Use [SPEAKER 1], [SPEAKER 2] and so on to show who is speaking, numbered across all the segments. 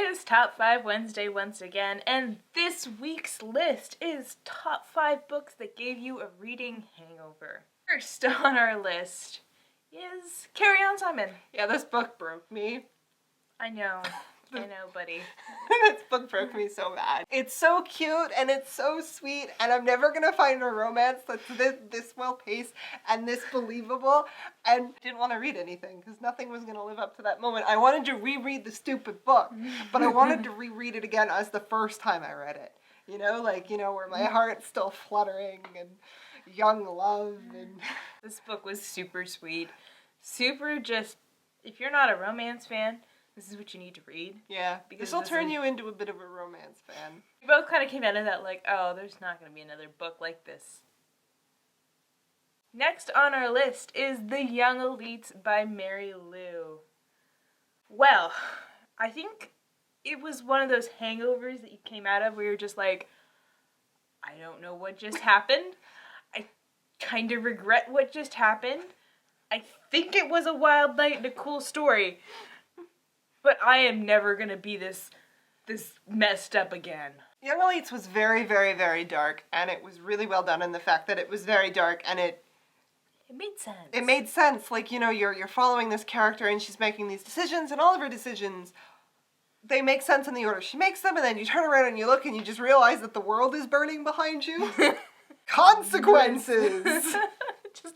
[SPEAKER 1] is Top 5 Wednesday once again, and this week's list is Top 5 books that gave you a reading hangover. First on our list is Carry On, Simon.
[SPEAKER 2] Yeah, this book broke me.
[SPEAKER 1] I know, buddy.
[SPEAKER 2] This book broke me so bad. It's so cute and it's so sweet, and I'm never gonna find a romance that's this well paced and this believable, and didn't want to read anything because nothing was gonna live up to that moment. I wanted to reread the stupid book, but I wanted to reread it again as the first time I read it. Where my heart's still fluttering and young love and...
[SPEAKER 1] This book was super sweet. Super just, if you're not a romance fan, this is what you need to read.
[SPEAKER 2] Yeah, this will turn you into a bit of a romance fan.
[SPEAKER 1] We both kind of came out of that like, oh, there's not going to be another book like this. Next on our list is The Young Elites by Mary Lou. Well, I think it was one of those hangovers that you came out of where you're just like, I don't know what just happened. I kind of regret what just happened. I think it was a wild night and a cool story. But I am never going to be this messed up again.
[SPEAKER 2] Young Elites was very, very, very dark, and it was really well done in the fact that it was very dark, and it
[SPEAKER 1] made sense.
[SPEAKER 2] It made sense. Like, you're following this character, and she's making these decisions, and all of her decisions, they make sense in the order she makes them, and then you turn around and you look, and you just realize that the world is burning behind you. Consequences!
[SPEAKER 1] Just,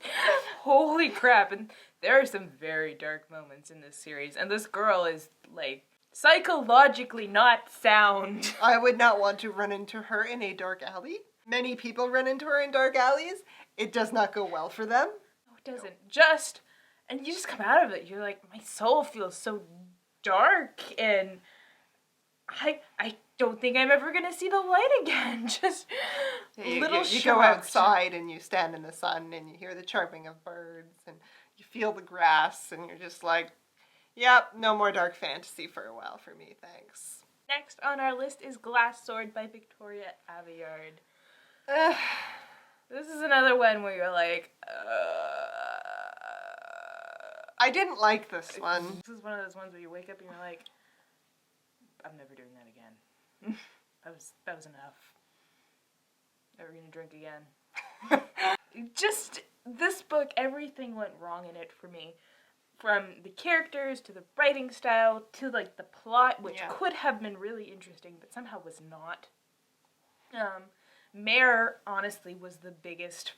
[SPEAKER 1] holy crap. And there are some very dark moments in this series, and this girl is, like, psychologically not sound.
[SPEAKER 2] I would not want to run into her in a dark alley. Many people run into her in dark alleys. It does not go well for them.
[SPEAKER 1] No, it doesn't. And you just come out of it, you're like, my soul feels so dark, and I don't think I'm ever gonna see the light again. Just
[SPEAKER 2] you go outside and you stand in the sun and you hear the chirping of birds and you feel the grass and you're just like, yep, no more dark fantasy for a while for me, thanks.
[SPEAKER 1] Next on our list is Glass Sword by Victoria Aveyard. This is another one where you're like,
[SPEAKER 2] I didn't like this one.
[SPEAKER 1] This is one of those ones where you wake up and you're like, I'm never doing that again. That was enough. Never gonna drink again. Just, this book, everything went wrong in it for me. From the characters, to the writing style, to, like, the plot, which could have been really interesting, but somehow was not. Mare, honestly, was the biggest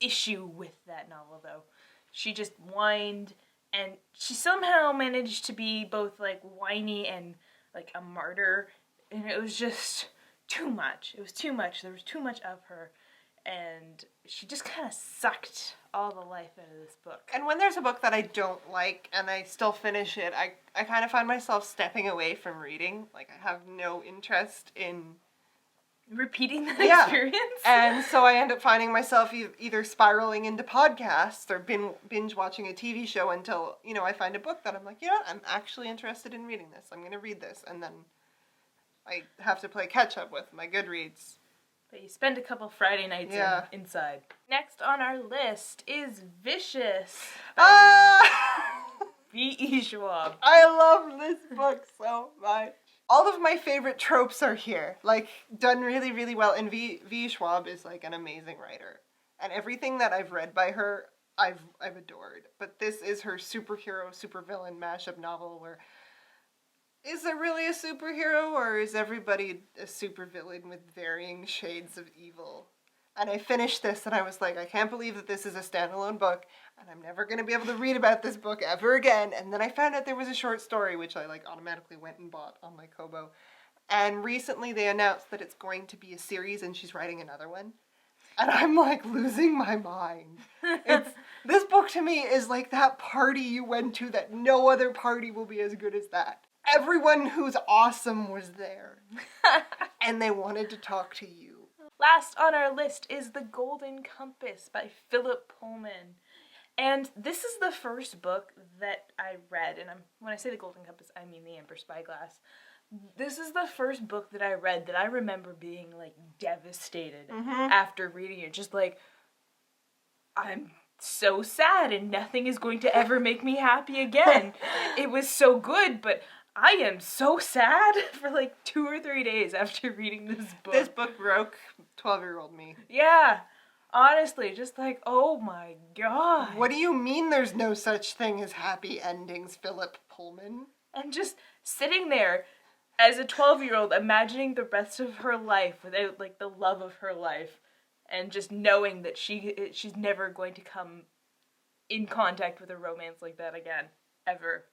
[SPEAKER 1] issue with that novel, though. She just whined, and she somehow managed to be both, like, whiny and, like, a martyr, and it was just too much. It was too much. There was too much of her, and she just kind of sucked all the life out of this book.
[SPEAKER 2] And when there's a book that I don't like and I still finish it, I kind of find myself stepping away from reading. Like, I have no interest in
[SPEAKER 1] repeating that experience.
[SPEAKER 2] And so I end up finding myself either spiraling into podcasts or binge watching a TV show until, I find a book that I'm like, I'm actually interested in reading this. I'm going to read this. And then I have to play catch up with my Goodreads.
[SPEAKER 1] But you spend a couple Friday nights inside. Next on our list is Vicious by V.E. Schwab.
[SPEAKER 2] I love this book so much. All of my favorite tropes are here, like, done really, really well. And V. Schwab is, like, an amazing writer. And everything that I've read by her, I've adored. But this is her superhero, supervillain mashup novel where, is there really a superhero, or is everybody a supervillain with varying shades of evil? And I finished this, and I was like, I can't believe that this is a standalone book, and I'm never going to be able to read about this book ever again. And then I found out there was a short story, which I, like, automatically went and bought on my Kobo. And recently they announced that it's going to be a series, and she's writing another one. And I'm, like, losing my mind. This book, to me, is like that party you went to that no other party will be as good as that. Everyone who's awesome was there. And they wanted to talk to you.
[SPEAKER 1] Last on our list is The Golden Compass by Philip Pullman. And this is the first book that I read, and when I say The Golden Compass, I mean The Amber Spyglass. This is the first book that I read that I remember being, like, devastated after reading it. Just like, I'm so sad and nothing is going to ever make me happy again. It was so good, but I am so sad for like 2 or 3 days after reading this book.
[SPEAKER 2] This book broke 12-year-old me.
[SPEAKER 1] Yeah. Honestly, just like, oh my god.
[SPEAKER 2] What do you mean there's no such thing as happy endings, Philip Pullman?
[SPEAKER 1] And just sitting there as a 12-year-old imagining the rest of her life without like the love of her life and just knowing that she's never going to come in contact with a romance like that again, ever.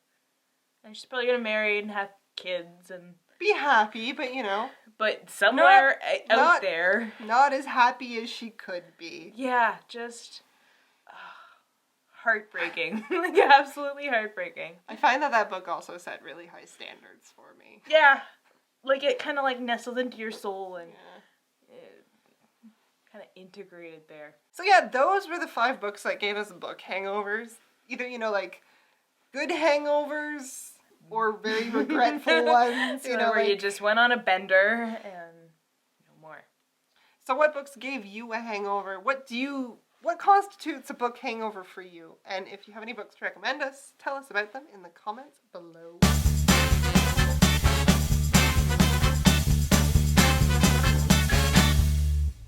[SPEAKER 1] And she's probably gonna marry and have kids and
[SPEAKER 2] be happy, but you know.
[SPEAKER 1] But somewhere out there.
[SPEAKER 2] Not as happy as she could be.
[SPEAKER 1] Yeah, just heartbreaking. Like, absolutely heartbreaking.
[SPEAKER 2] I find that book also set really high standards for me.
[SPEAKER 1] Yeah. Like, it kind of, like, nestled into your soul and kind of integrated there.
[SPEAKER 2] So, yeah, those were the 5 books that gave us book hangovers. Either, you know, like, good hangovers or very regretful ones. You know,
[SPEAKER 1] where
[SPEAKER 2] like,
[SPEAKER 1] you just went on a bender and no more.
[SPEAKER 2] So what books gave you a hangover? What constitutes a book hangover for you? And if you have any books to recommend us, tell us about them in the comments below.